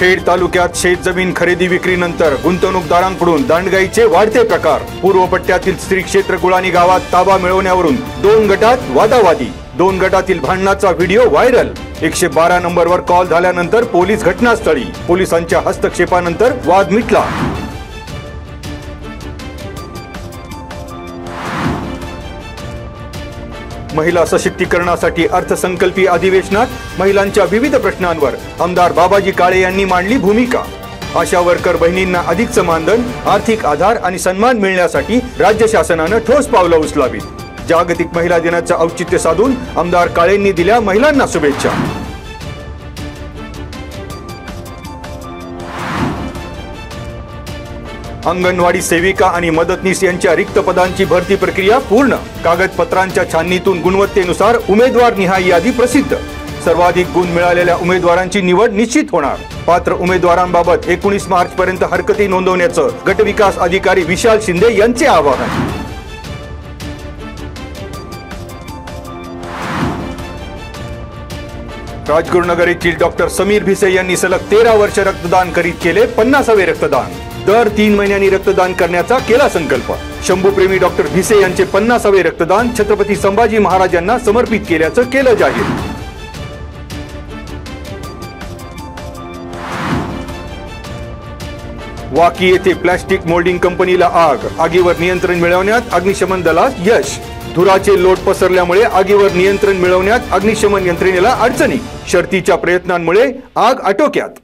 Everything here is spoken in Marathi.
खेड तालुक्यात शेतजमीन खरेदी विक्रीनंतर गुंतवणूकदारांकडून दांडगाईचे वाढते प्रकार। पूर्व पट्ट्यातील श्री क्षेत्र गुळाणी गावात ताबा मिळवण्यावरून 2 गटात वादावादी। 2 गटातील भांडणाचा व्हिडिओ व्हायरल। 112 नंबरवर कॉल झाल्यानंतर पोलीस घटनास्थळी। पोलिसांच्या हस्तक्षेपानंतर वाद मिटला। महिला सशक्तीकरणासाठी अर्थसंकल्पीय अधिवेशनात महिलांच्या विविध प्रश्नांवर आमदार बाबाजी काळे यांनी मांडली भूमिका। आशा वर्कर बहिणींना अधिकचं मानधन, आर्थिक आधार आणि सन्मान मिळण्यासाठी राज्य शासनाने ठोस पावलं उचलावीत। जागतिक महिला दिनाचं औचित्य साधून आमदार काळेंनी दिल्या महिलांना शुभेच्छा। अंगणवाडी सेविका आणि मदतनीस यांच्या रिक्त पदांची भरती प्रक्रिया पूर्ण। कागदपत्रांच्या छाननीतून गुणवत्तेनुसार उमेदवार निहाय यादी प्रसिद्ध। सर्वाधिक गुण मिळालेल्या उमेदवारांची निवड निश्चित होणार। पात्र उमेदवारांबाबत 19 मार्च पर्यंत हरकती नोंदवण्याचं गटविकास अधिकारी विशाल शिंदे यांचे आवाहन। राजगुरुनगर येथील डॉक्टर समीर भिसे यांनी सलग 13 वर्ष रक्तदान करीत केले 50वे रक्तदान। दर 3 महिन्यांनी रक्तदान करण्याचा केला संकल्प। शंभूप्रेमी डॉक्टर भिसे यांचे 50वे रक्तदान छत्रपती संभाजी महाराजांना समर्पित केल्याचं केलं जाहीर। वाकी येथे प्लास्टिक मोल्डिंग कंपनीला आग। आगीवर नियंत्रण मिळवण्यात अग्निशमन दलास यश। धुराचे लोट पसरल्यामुळे आगीवर नियंत्रण मिळवण्यात अग्निशमन यंत्रणेला अडचणी। शर्थीच्या प्रयत्नांमुळे आग आटोक्यात।